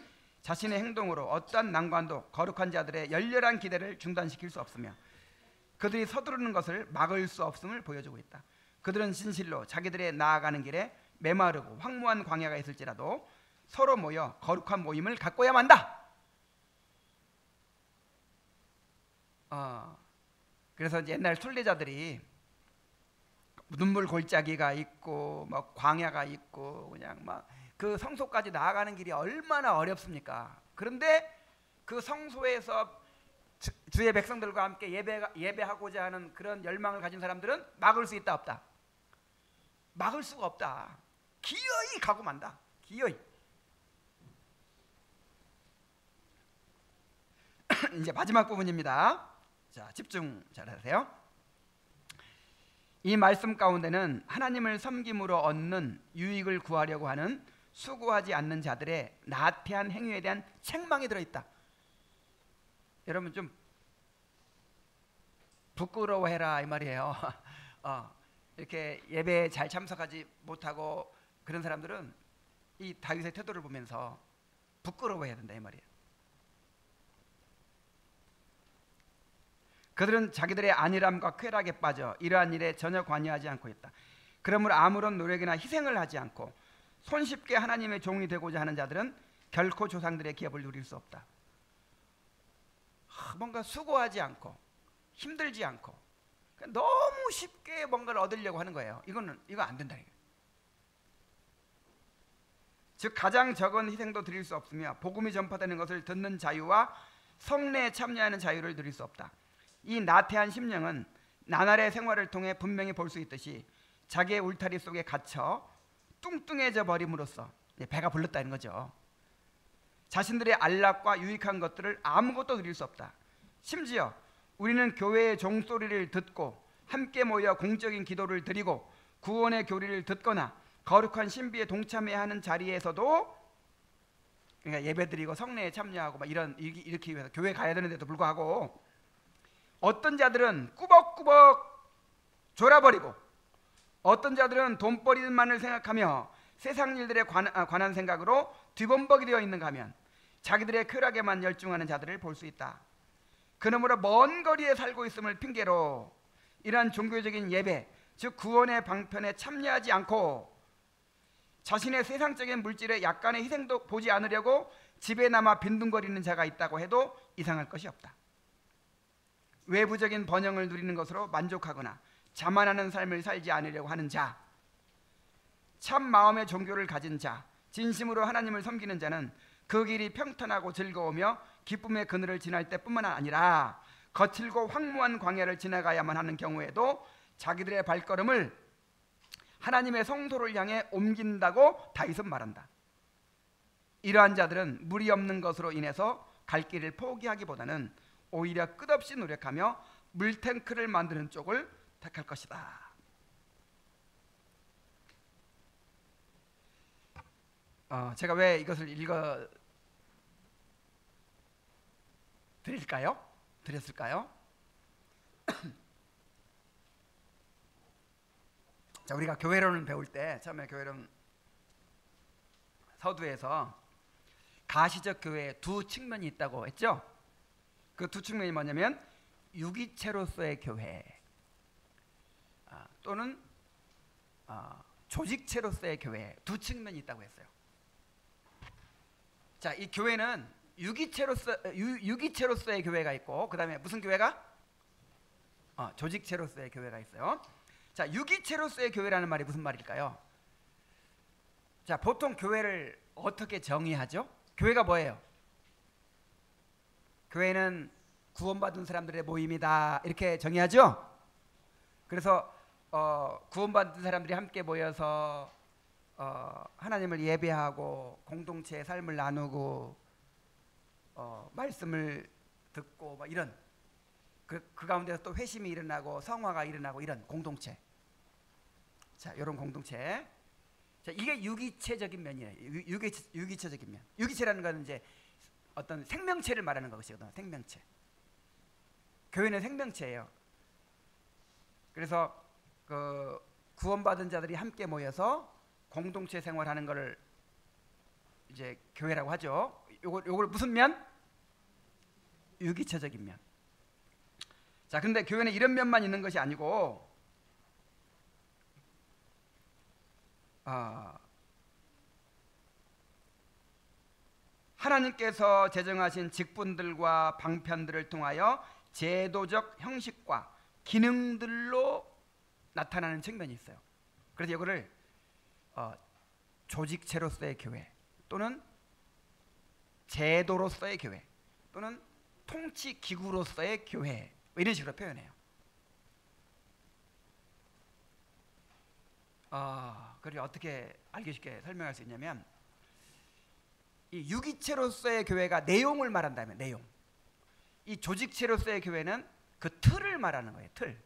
자신의 행동으로 어떠한 난관도 거룩한 자들의 열렬한 기대를 중단시킬 수 없으며 그들이 서두르는 것을 막을 수 없음을 보여주고 있다. 그들은 진실로 자기들의 나아가는 길에 메마르고 황무한 광야가 있을지라도 서로 모여 거룩한 모임을 갖고야만 한다. 그래서 이제 옛날 순례자들이 눈물 골짜기가 있고 막 광야가 있고 그냥 막 그 성소까지 나아가는 길이 얼마나 어렵습니까? 그런데 그 성소에서 주의 백성들과 함께 예배하고자 하는 그런 열망을 가진 사람들은 막을 수 있다 없다? 막을 수가 없다. 기어이 가고 만다. 기어이. 이제 마지막 부분입니다. 자, 집중 잘하세요. 이 말씀 가운데는 하나님을 섬김으로 얻는 유익을 구하려고 하는 수고하지 않는 자들의 나태한 행위에 대한 책망이 들어있다. 여러분 좀 부끄러워해라 이 말이에요. 이렇게 예배에 잘 참석하지 못하고 그런 사람들은 이 다윗의 태도를 보면서 부끄러워해야 된다 이 말이에요. 그들은 자기들의 안일함과 쾌락에 빠져 이러한 일에 전혀 관여하지 않고 있다. 그러므로 아무런 노력이나 희생을 하지 않고 손쉽게 하나님의 종이 되고자 하는 자들은 결코 조상들의 기업을 누릴 수 없다. 뭔가 수고하지 않고 힘들지 않고 너무 쉽게 뭔가를 얻으려고 하는 거예요. 이거 안 된다. 즉 가장 적은 희생도 드릴 수 없으며 복음이 전파되는 것을 듣는 자유와 성례에 참여하는 자유를 누릴 수 없다. 이 나태한 심령은 나날의 생활을 통해 분명히 볼 수 있듯이 자기의 울타리 속에 갇혀 뚱뚱해져 버림으로써 배가 불렀다는 거죠. 자신들의 안락과 유익한 것들을 아무것도 누릴 수 없다. 심지어 우리는 교회의 종소리를 듣고 함께 모여 공적인 기도를 드리고 구원의 교리를 듣거나 거룩한 신비에 동참해야 하는 자리에서도, 그러니까 예배드리고 성례에 참여하고 막 이렇게 위해서 교회 가야 되는데도 불구하고 어떤 자들은 꾸벅꾸벅 졸아버리고 어떤 자들은 돈벌이만을 생각하며 세상 일들에 관한 생각으로 뒤범벅이 되어 있는가 하면 자기들의 쾌락에만 열중하는 자들을 볼 수 있다. 그러므로 먼 거리에 살고 있음을 핑계로 이러한 종교적인 예배, 즉 구원의 방편에 참여하지 않고 자신의 세상적인 물질에 약간의 희생도 보지 않으려고 집에 남아 빈둥거리는 자가 있다고 해도 이상할 것이 없다. 외부적인 번영을 누리는 것으로 만족하거나 자만하는 삶을 살지 않으려고 하는 자, 참 마음의 종교를 가진 자, 진심으로 하나님을 섬기는 자는 그 길이 평탄하고 즐거우며 기쁨의 그늘을 지날 때뿐만 아니라 거칠고 황무한 광야를 지나가야만 하는 경우에도 자기들의 발걸음을 하나님의 성소를 향해 옮긴다고 다윗은 말한다. 이러한 자들은 무리 없는 것으로 인해서 갈 길을 포기하기보다는 오히려 끝없이 노력하며 물탱크를 만드는 쪽을 택할 것이다. 제가 왜 이것을 읽어 드렸을까요? 자, 우리가 교회론을 배울 때 처음에 교회론 서두에서 가시적 교회에 두 측면이 있다고 했죠. 그 두 측면이 뭐냐면 유기체로서의 교회 또는 조직체로서의 교회, 두 측면이 있다고 했어요. 자, 이 교회는 유기체로서의 교회가 있고, 그 다음에 무슨 교회가? 조직체로서의 교회가 있어요. 자, 유기체로서의 교회라는 말이 무슨 말일까요? 자, 보통 교회를 어떻게 정의하죠? 교회가 뭐예요? 교회는 구원받은 사람들의 모임이다, 이렇게 정의하죠? 그래서 구원받은 사람들이 함께 모여서 하나님을 예배하고 공동체의 삶을 나누고 말씀을 듣고 막 이런 그 가운데서 또 회심이 일어나고 성화가 일어나고 이런 공동체. 자, 이런 공동체. 자, 이게 유기체적인 면이에요. 유기체적인 면. 유기체라는 것은 이제 어떤 생명체를 말하는 것이거든요. 생명체. 교회는 생명체예요. 그래서 그 구원받은 자들이 함께 모여서 공동체 생활하는 것을 이제 교회라고 하죠. 요걸 무슨 면? 유기체적인 면. 자, 그런데 교회는 이런 면만 있는 것이 아니고 하나님께서 제정하신 직분들과 방편들을 통하여 제도적 형식과 기능들로 나타나는 측면이 있어요. 그래서 이거를 조직체로서의 교회 또는 제도로서의 교회 또는 통치기구로서의 교회 이런 식으로 표현해요. 그걸 어떻게 알기 쉽게 설명할 수 있냐면 이 유기체로서의 교회가 내용을 말한다면 내용, 이 조직체로서의 교회는 그 틀을 말하는 거예요. 틀.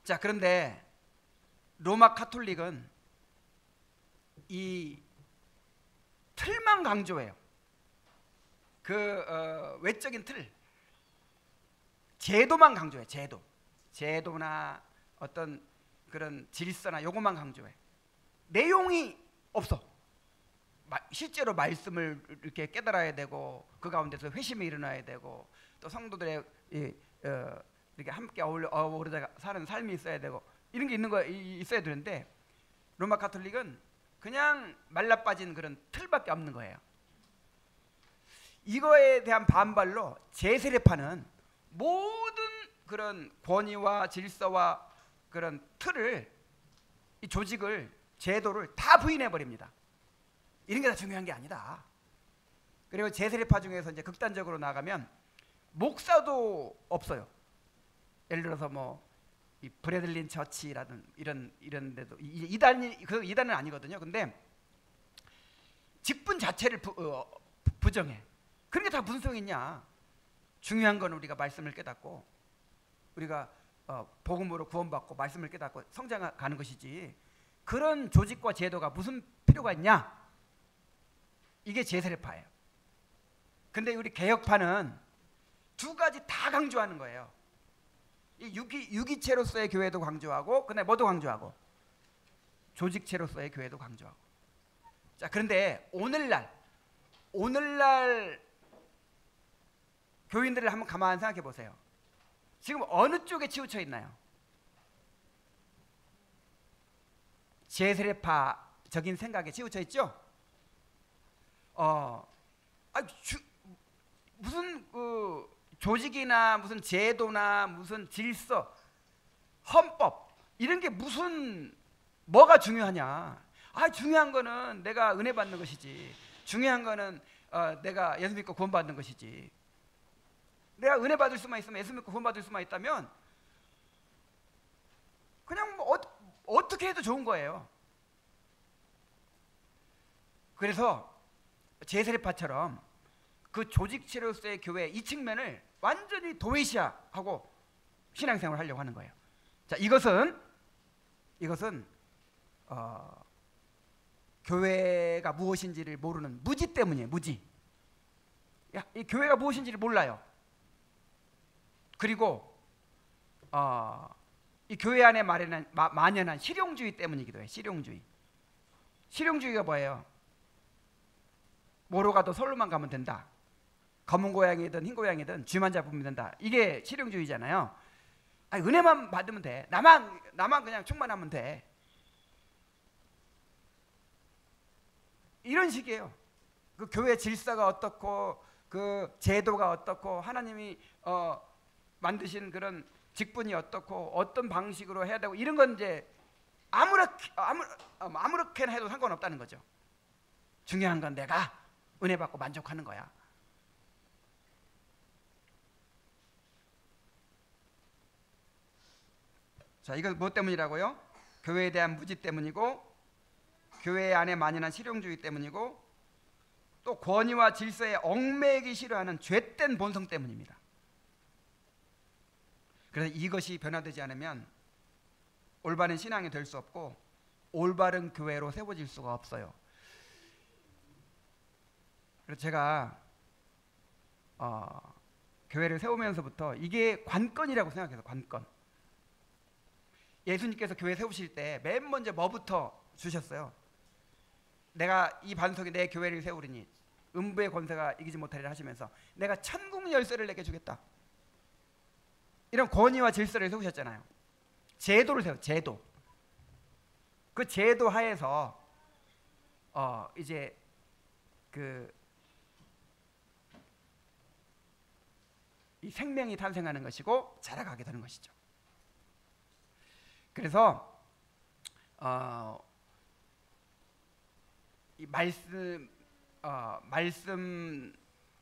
자, 그런데 로마 카톨릭은 이 틀만 강조해요. 그 외적인 틀, 제도만 강조해. 제도나 어떤 그런 질서나 요것만 강조해. 내용이 없어. 실제로 말씀을 이렇게 깨달아야 되고 그 가운데서 회심이 일어나야 되고 또 성도들의 이렇게 함께 어우러져 사는 삶이 있어야 되고 이런 게 있어야 되는데 로마 카톨릭은 그냥 말라빠진 그런 틀밖에 없는 거예요. 이거에 대한 반발로 제세례파는 모든 그런 권위와 질서와 그런 틀을, 이 조직을, 제도를 다 부인해 버립니다. 이런 게 다 중요한 게 아니다. 그리고 제세례파 중에서 이제 극단적으로 나가면 목사도 없어요. 예를 들어서 뭐 이 브래들린 처치라든 이런 데도 이단은 아니거든요. 근데 직분 자체를 부정해. 그런 게 다 무슨 소용이 있냐? 중요한 건 우리가 말씀을 깨닫고 우리가 복음으로 구원받고 말씀을 깨닫고 성장하는 것이지 그런 조직과 제도가 무슨 필요가 있냐? 이게 제세례파예요. 근데 우리 개혁파는 두 가지 다 강조하는 거예요. 이 유기체로서의 교회도 강조하고 그다음에 뭐도 강조하고 조직체로서의 교회도 강조하고. 자, 그런데 오늘날 교인들을 한번 가만히 생각해 보세요. 지금 어느 쪽에 치우쳐 있나요? 제세례파적인 생각에 치우쳐 있죠? 무슨 조직이나 무슨 제도나 무슨 질서, 헌법 이런 게 뭐가 중요하냐? 중요한 거는 내가 은혜 받는 것이지. 중요한 거는 내가 예수 믿고 구원 받는 것이지. 내가 은혜 받을 수만 있으면 예수 믿고 구원 받을 수만 있다면 그냥 뭐 어떻게 해도 좋은 거예요. 그래서 제세례파처럼 그 조직체로서의 교회 이 측면을 완전히 도외시하고 신앙생활을 하려고 하는 거예요. 자, 이것은 교회가 무엇인지를 모르는 무지 때문이에요. 무지. 이 교회가 무엇인지를 몰라요. 그리고 이 교회 안에 만연한 실용주의 때문이기도 해요. 실용주의가 뭐예요? 뭐로 가도 서울만 가면 된다. 검은 고양이든 흰 고양이든 쥐만 잡으면 된다. 이게 실용주의잖아요. 은혜만 받으면 돼. 나만 그냥 충만하면 돼. 이런 식이에요. 그 교회 질서가 어떻고 그 제도가 어떻고 하나님이 만드신 그런 직분이 어떻고 어떤 방식으로 해야 되고 이런 건 이제 아무렇게나 해도 상관없다는 거죠. 중요한 건 내가 은혜 받고 만족하는 거야. 자, 이건 뭐 때문이라고요? 교회에 대한 무지 때문이고 교회 안에 만연한 실용주의 때문이고 또 권위와 질서에 얽매이기 싫어하는 죄된 본성 때문입니다. 그래서 이것이 변화되지 않으면 올바른 신앙이 될 수 없고 올바른 교회로 세워질 수가 없어요. 그래서 제가 교회를 세우면서부터 이게 관건이라고 생각해서 관건. 예수님께서 교회 세우실 때 맨 먼저 뭐부터 주셨어요? 내가 이 반석에 내 교회를 세우리니 음부의 권세가 이기지 못하리라 하시면서 내가 천국 열쇠를 내게 주겠다. 이런 권위와 질서를 세우셨잖아요. 제도를 세워, 제도. 그 제도 하에서 이제 이 생명이 탄생하는 것이고 자라가게 되는 것이죠. 그래서 이 말씀이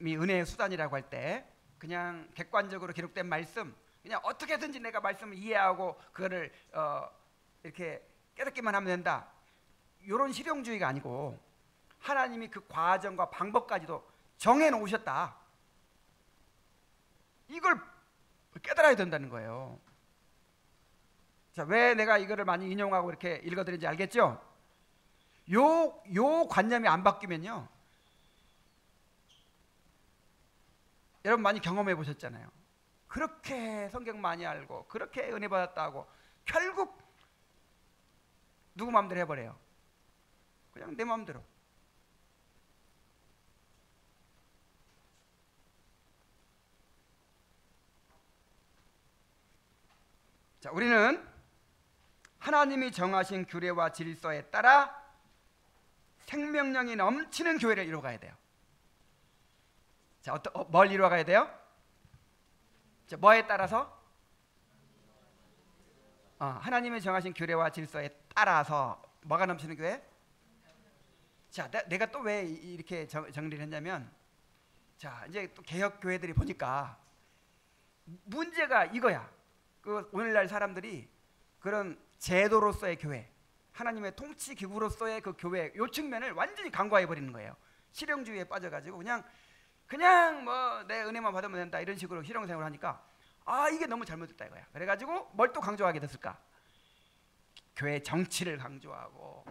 은혜의 수단이라고 할 때 그냥 객관적으로 기록된 말씀, 그냥 어떻게든지 내가 말씀을 이해하고 그거를 이렇게 깨닫기만 하면 된다, 이런 실용주의가 아니고 하나님이 그 과정과 방법까지도 정해놓으셨다. 이걸 깨달아야 된다는 거예요. 자, 왜 내가 이거를 많이 인용하고 이렇게 읽어드리는지 알겠죠? 요 관념이 안 바뀌면요, 여러분 많이 경험해 보셨잖아요. 그렇게 성경 많이 알고 그렇게 은혜 받았다고 결국 누구 마음대로 해버려요. 그냥 내 마음대로. 자, 우리는 하나님이 정하신 규례와 질서에 따라 생명력이 넘치는 교회를 이루어가야 돼요. 자, 뭘 이루어가야 돼요? 자, 뭐에 따라서? 하나님이 정하신 규례와 질서에 따라서 뭐가 넘치는 교회? 자, 내가 또 왜 이렇게 정리를 했냐면, 자, 이제 또 개혁 교회들이 보니까 문제가 이거야. 그 오늘날 사람들이 그런 제도로서의 교회, 하나님의 통치 기구로서의 그 교회, 요 측면을 완전히 간과해 버리는 거예요. 실용주의에 빠져가지고 그냥 뭐 내 은혜만 받으면 된다, 이런 식으로 실용생활을 하니까 이게 너무 잘못됐다 이거야. 그래가지고 뭘 또 강조하게 됐을까? 교회 정치를 강조하고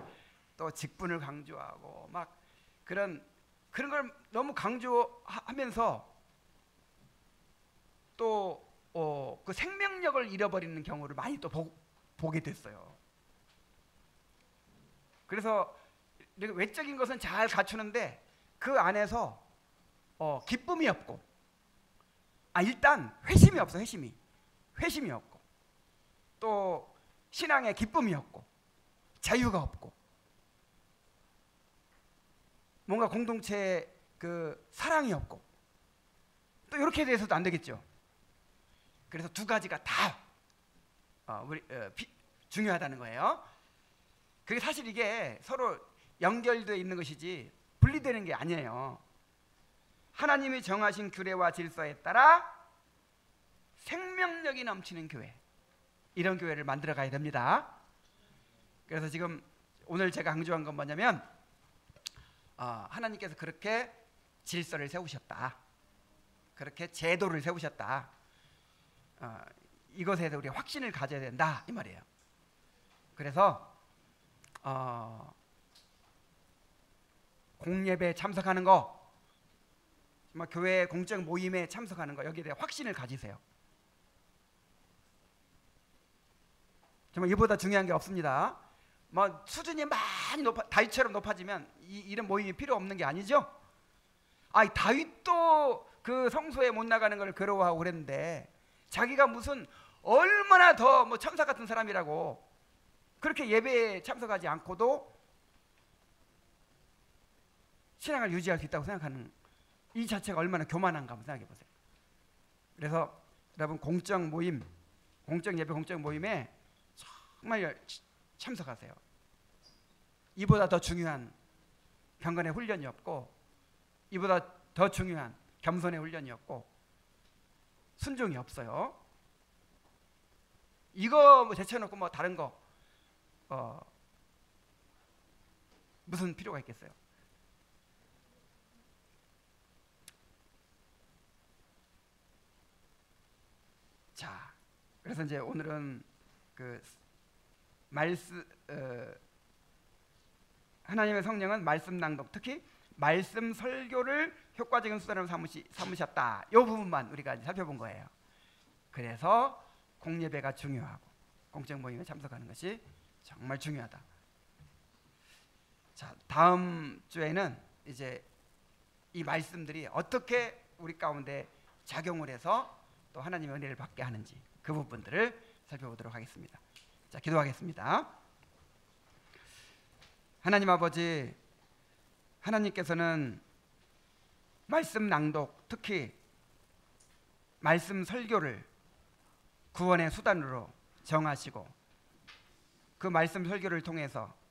또 직분을 강조하고 막 그런 걸 너무 강조하면서 또 그 생명력을 잃어버리는 경우를 많이 또 보게 됐어요. 그래서 외적인 것은 잘 갖추는데 그 안에서 기쁨이 없고, 일단 회심이 없어. 회심이 없고, 또 신앙의 기쁨이 없고, 자유가 없고, 뭔가 공동체의 그 사랑이 없고, 또 이렇게 돼서도 안 되겠죠. 그래서 두 가지가 다 중요하다는 거예요. 그게 사실 이게 서로 연결되어 있는 것이지 분리되는 게 아니에요. 하나님이 정하신 규례와 질서에 따라 생명력이 넘치는 교회, 이런 교회를 만들어 가야 됩니다. 그래서 지금 오늘 제가 강조한 건 뭐냐면, 하나님께서 그렇게 질서를 세우셨다, 그렇게 제도를 세우셨다, 이것에 대해서 우리가 확신을 가져야 된다, 이 말이에요. 그래서 공예배에 참석하는 거, 교회 공적 모임에 참석하는 거, 여기에 대해 확신을 가지세요. 정말 이보다 중요한 게 없습니다. 수준이 많이 다윗처럼 높아지면 이런 모임이 필요 없는 게 아니죠. 다윗도 그 성소에 못 나가는 걸 괴로워하고 그랬는데, 자기가 무슨 얼마나 더 천사 같은 사람이라고 그렇게 예배에 참석하지 않고도 신앙을 유지할 수 있다고 생각하는 이 자체가 얼마나 교만한가 한번 생각해 보세요. 그래서 여러분 공적 모임, 공적 예배, 공적 모임에 정말 참석하세요. 이보다 더 중요한 경건의 훈련이 없고, 이보다 더 중요한 겸손의 훈련이 없고, 순종이 없어요. 이거 제쳐놓고 다른 거 무슨 필요가 있겠어요? 자, 그래서 이제 오늘은 그 하나님의 성령은 말씀 낭독, 특히 말씀 설교를 효과적인 수단으로 삼으셨다, 이 부분만 우리가 이제 살펴본 거예요. 그래서 공예배가 중요하고 공적 모임에 참석하는 것이 정말 중요하다. 자, 다음 주에는 이제 이 말씀들이 어떻게 우리 가운데 작용을 해서 또 하나님의 은혜를 받게 하는지 그 부분들을 살펴보도록 하겠습니다. 자, 기도하겠습니다. 하나님 아버지, 하나님께서는 말씀 낭독, 특히 말씀 설교를 구원의 수단으로 정하시고 그 말씀 설교를 통해서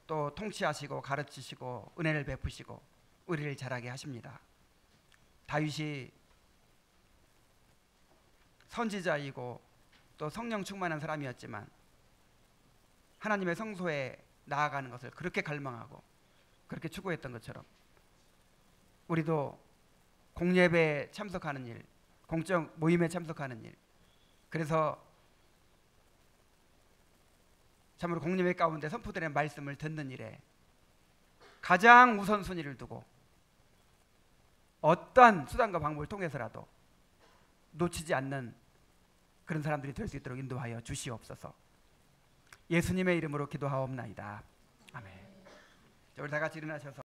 또 통치하시고 가르치시고 은혜를 베푸시고 우리를 자라게 하십니다. 다윗이 선지자이고 또 성령 충만한 사람이었지만 하나님의 성소에 나아가는 것을 그렇게 갈망하고 그렇게 추구했던 것처럼 우리도 공예배에 참석하는 일, 공적 모임에 참석하는 일, 그래서 참으로 공예배 가운데 선포되는 말씀을 듣는 일에 가장 우선순위를 두고 어떠한 수단과 방법을 통해서라도 놓치지 않는 그런 사람들이 될 수 있도록 인도하여 주시옵소서. 예수님의 이름으로 기도하옵나이다. 아멘. 자, 우리 다 같이 일어나셔서